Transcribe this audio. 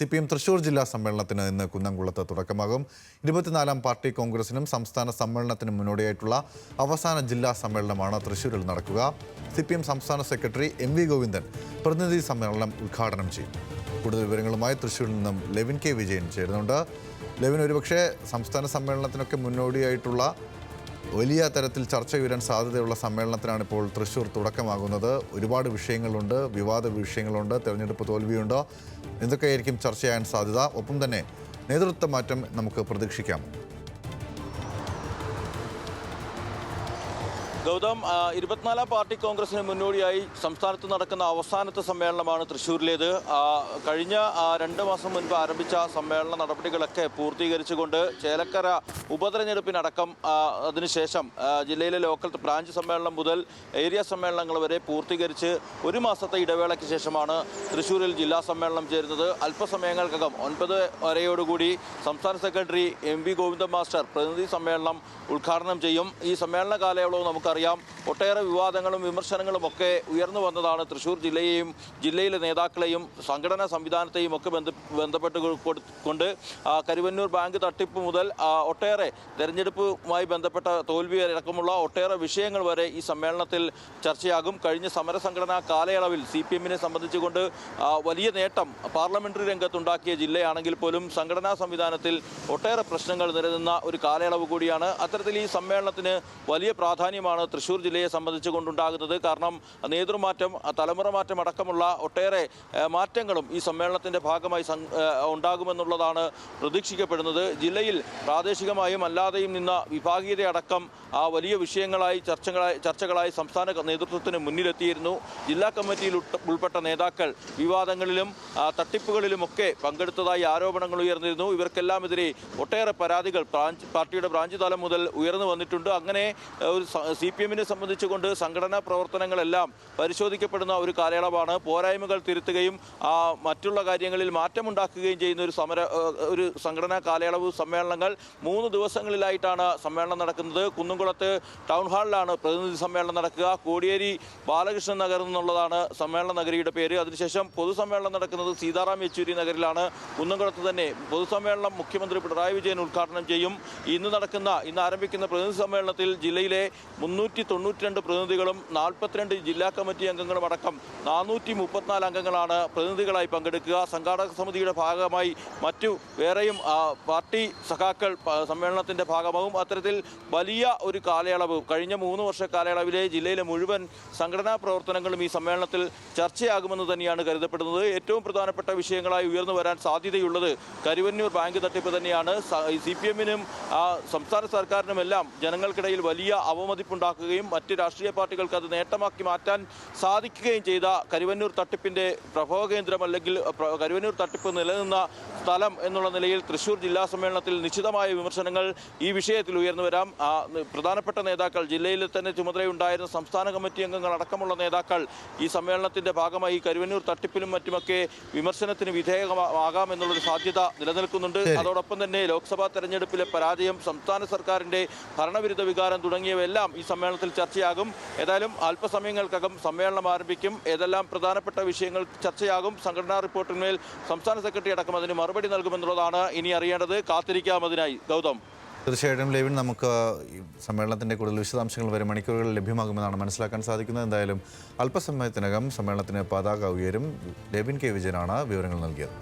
CPM Thrissur ജില്ലാ സമ്മേളനത്തിന് ഇന്ന് കുന്നംകുളത്ത് തുടക്കമാകും. 24ാം പാർട്ടി കോൺഗ്രസിനും സംസ്ഥാന സമ്മേളനത്തിനും മുന്നോടിയായിട്ടുള്ള അവസാന ജില്ലാ സമ്മേളനമാണ് തൃശൂരിൽ നടക്കുക. CPM സംസ്ഥാന സെക്രട്ടറി MV ഗോവിന്ദൻ പ്രതിനിധി സമ്മേളനം ഉദ്ഘാടനം ചെയ്യും. കൂടുതൽ വിവരങ്ങളുമായി തൃശൂരിൽ നിന്നും ലെവിൻ കെ വിജയൻ ചേരുന്നുണ്ട്. ലെവിൻ, ഒരുപക്ഷെ സംസ്ഥാന സമ്മേളനത്തിനൊക്കെ മുന്നോടിയായിട്ടുള്ള വലിയ തരത്തിൽ ചർച്ച ഉയരാൻ സാധ്യതയുള്ള സമ്മേളനത്തിനാണ് ഇപ്പോൾ തൃശ്ശൂർ തുടക്കമാകുന്നത്. ഒരുപാട് വിഷയങ്ങളുണ്ട്, വിവാദ വിഷയങ്ങളുണ്ട്, തെരഞ്ഞെടുപ്പ് തോൽവിയുണ്ട്. എന്തൊക്കെയായിരിക്കും ചർച്ച ചെയ്യാൻ സാധ്യത? ഒപ്പം തന്നെ നേതൃത്വ മാറ്റം നമുക്ക് പ്രതീക്ഷിക്കാം. ഗൗതം, 24ാം പാർട്ടി കോൺഗ്രസിന് മുന്നോടിയായി സംസ്ഥാനത്ത് നടക്കുന്ന അവസാനത്തെ സമ്മേളനമാണ് തൃശ്ശൂരിലേത്. കഴിഞ്ഞ 2 മാസം മുൻപ് ആരംഭിച്ച സമ്മേളന നടപടികളൊക്കെ പൂർത്തീകരിച്ചുകൊണ്ട് ചേലക്കര ഉപതെരഞ്ഞെടുപ്പിനടക്കം അതിനുശേഷം ജില്ലയിലെ ലോക്കൽ ബ്രാഞ്ച് സമ്മേളനം മുതൽ ഏരിയ സമ്മേളനങ്ങൾ വരെ പൂർത്തീകരിച്ച് 1 മാസത്തെ ഇടവേളയ്ക്ക് ശേഷമാണ് തൃശ്ശൂരിൽ ജില്ലാ സമ്മേളനം ചേരുന്നത്. അല്പസമയങ്ങൾക്കകം 9 വരെയോടുകൂടി സംസ്ഥാന സെക്രട്ടറി MV ഗോവിന്ദൻ മാസ്റ്റർ പ്രതിനിധി സമ്മേളനം ഉദ്ഘാടനം ചെയ്യും. ഈ സമ്മേളന കാലയളവ് നമുക്കറിയാം, ഒട്ടേറെ വിവാദങ്ങളും വിമർശനങ്ങളും ഒക്കെ ഉയർന്നു വന്നതാണ്. തൃശ്ശൂർ ജില്ലയിലെ നേതാക്കളെയും സംഘടനാ സംവിധാനത്തെയും ഒക്കെ ബന്ധപ്പെട്ടുകൊണ്ട് കരുവന്നൂർ ബാങ്ക് തട്ടിപ്പ് മുതൽ ഒട്ടേറെ തെരഞ്ഞെടുപ്പുമായി ബന്ധപ്പെട്ട തോൽവി അടക്കമുള്ള ഒട്ടേറെ വിഷയങ്ങൾ വരെ ഈ സമ്മേളനത്തിൽ ചർച്ചയാകും. കഴിഞ്ഞ സമരസംഘടനാ കാലയളവിൽ CPM-നെ സംബന്ധിച്ചുകൊണ്ട് വലിയ നേട്ടം പാർലമെന്ററി രംഗത്തുണ്ടാക്കിയ ജില്ലയാണെങ്കിൽ പോലും സംഘടനാ സംവിധാനത്തിൽ ഒട്ടേറെ പ്രശ്നങ്ങൾ നിലനിന്ന ഒരു കാലയളവ് കൂടിയാണ്. അത്തരത്തിൽ ഈ സമ്മേളനത്തിന് വലിയ പ്രാധാന്യമാണ് തൃശ്ശൂർ ജില്ലയെ സംബന്ധിച്ചുകൊണ്ടുണ്ടാകുന്നത്. കാരണം നേതൃമാറ്റം, തലമുറ മാറ്റം അടക്കമുള്ള ഒട്ടേറെ മാറ്റങ്ങളും ഈ സമ്മേളനത്തിൻ്റെ ഭാഗമായി ഉണ്ടാകുമെന്നുള്ളതാണ് പ്രതീക്ഷിക്കപ്പെടുന്നത്. ജില്ലയിൽ പ്രാദേശികമായും അല്ലാതെയും നിന്ന വിഭാഗീയതയടക്കം വലിയ വിഷയങ്ങളായി ചർച്ചകളായി സംസ്ഥാന നേതൃത്വത്തിന് മുന്നിലെത്തിയിരുന്നു. ജില്ലാ കമ്മിറ്റിയിൽ ഉൾപ്പെട്ട നേതാക്കൾ വിവാദങ്ങളിലും തട്ടിപ്പുകളിലുമൊക്കെ പങ്കെടുത്തതായി ആരോപണങ്ങൾ ഉയർന്നിരുന്നു. ഇവർക്കെല്ലാമെതിരെ ഒട്ടേറെ പരാതികൾ പാർട്ടിയുടെ ബ്രാഞ്ച് തലം മുതൽ ഉയർന്നു വന്നിട്ടുണ്ട്. അങ്ങനെ ഒരു CPM-നെ സംബന്ധിച്ചുകൊണ്ട് സംഘടനാ പ്രവർത്തനങ്ങളെല്ലാം പരിശോധിക്കപ്പെടുന്ന ഒരു കാലയളവാണ്. പോരായ്മകൾ തിരുത്തുകയും മറ്റുള്ള കാര്യങ്ങളിൽ മാറ്റമുണ്ടാക്കുകയും ചെയ്യുന്ന ഒരു സംഘടനാ കാലയളവ്. സമ്മേളനങ്ങൾ 3 ദിവസങ്ങളിലായിട്ടാണ് സമ്മേളനം നടക്കുന്നത്. കുന്നംകുളത്ത് ടൗൺ ഹാളിലാണ് പ്രതിനിധി സമ്മേളനം നടക്കുക. കോടിയേരി ബാലകൃഷ്ണൻ നഗർ എന്നുള്ളതാണ് സമ്മേളന നഗരിയുടെ പേര്. അതിനുശേഷം പൊതുസമ്മേളനം നടക്കുന്നത് സീതാറാം യെച്ചൂരി നഗറിലാണ്. കുന്നംകുളത്ത് തന്നെ പൊതുസമ്മേളനം മുഖ്യമന്ത്രി പിണറായി വിജയൻ ഉദ്ഘാടനം ചെയ്യും. ഇന്ന് ആരംഭിക്കുന്ന പ്രതിനിധി സമ്മേളനത്തിൽ ജില്ലയിലെ 392 പ്രതിനിധികളും 42 ജില്ലാ കമ്മിറ്റി അംഗങ്ങളും അടക്കം 434 അംഗങ്ങളാണ് പ്രതിനിധികളായി പങ്കെടുക്കുക. സംഘാടക സമിതിയുടെ ഭാഗമായി മറ്റു വേറെയും പാർട്ടി സഖാക്കൾ സമ്മേളനത്തിൻ്റെ ഭാഗമാകും. അത്തരത്തിൽ വലിയ ഒരു കാലയളവ്, കഴിഞ്ഞ 3 വർഷ കാലയളവിലെ ജില്ലയിലെ മുഴുവൻ സംഘടനാ പ്രവർത്തനങ്ങളും ഈ സമ്മേളനത്തിൽ ചർച്ചയാകുമെന്ന് തന്നെയാണ് കരുതപ്പെടുന്നത്. ഏറ്റവും പ്രധാനപ്പെട്ട വിഷയങ്ങളായി ഉയർന്നു വരാൻ സാധ്യതയുള്ളത് കരുവന്നൂർ ബാങ്ക് തട്ടിപ്പ് തന്നെയാണ്. CPM-നും സംസ്ഥാന സർക്കാരിനുമെല്ലാം ജനങ്ങൾക്കിടയിൽ വലിയ അവമതിപ്പുണ്ടാക്കുകയും മറ്റ് രാഷ്ട്രീയ പാർട്ടികൾക്ക് അത് നേട്ടമാക്കി മാറ്റാൻ സാധിക്കുകയും ചെയ്ത കരുവന്നൂർ തട്ടിപ്പിൻ്റെ പ്രഭവകേന്ദ്രം അല്ലെങ്കിൽ കരുവന്നൂർ തട്ടിപ്പ് നിലനിന്ന സ്ഥലം എന്നുള്ള നിലയിൽ തൃശ്ശൂർ ജില്ലാ സമ്മേളനത്തിൽ നിശ്ചിതമായ വിമർശനങ്ങൾ ഈ വിഷയത്തിൽ ഉയർന്നു വരാം. പ്രധാനപ്പെട്ട നേതാക്കൾ, ജില്ലയിൽ തന്നെ ചുമതലയുണ്ടായിരുന്ന സംസ്ഥാന കമ്മിറ്റി അംഗങ്ങൾ അടക്കമുള്ള നേതാക്കൾ ഈ സമ്മേളനത്തിൻ്റെ ഭാഗമായി കരുവന്നൂർ തട്ടിപ്പിലും മറ്റുമൊക്കെ വിമർശനത്തിന് വിധേയമാകാം എന്നുള്ളൊരു സാധ്യത നിലനിൽക്കുന്നുണ്ട്. അതോടൊപ്പം തന്നെ ലോക്സഭാ തെരഞ്ഞെടുപ്പിലെ പരാജയം, സംസ്ഥാന സർക്കാരിൻ്റെ ഭരണവിരുദ്ധ വികാരം തുടങ്ങിയവയെല്ലാം ഈ സമ്മേളനത്തിൽ ചർച്ചയാകും. ഏതായാലും അല്പസമയങ്ങൾക്കകം സമ്മേളനം ആരംഭിക്കും. ഏതെല്ലാം പ്രധാനപ്പെട്ട വിഷയങ്ങൾ ചർച്ചയാകും, സംഘടനാ റിപ്പോർട്ടിന്മേൽ സംസ്ഥാന സെക്രട്ടറി അടക്കം അതിന് മറുപടി നൽകുമെന്നുള്ളതാണ് ഇനി അറിയേണ്ടത്. കാത്തിരിക്കാം അതിനായി. ഗൗതം. തീർച്ചയായിട്ടും ലെവിൻ, നമുക്ക് ഈ സമ്മേളനത്തിൻ്റെ കൂടുതൽ വിശദാംശങ്ങൾ വരും മണിക്കൂറുകൾ ലഭ്യമാകുമെന്നാണ് മനസ്സിലാക്കാൻ സാധിക്കുന്നത്. എന്തായാലും അല്പസമയത്തിനകം സമ്മേളനത്തിന് പതാക ഉയരും. ലെവിൻ കെ വിജയനാണ് വിവരങ്ങൾ നൽകിയത്.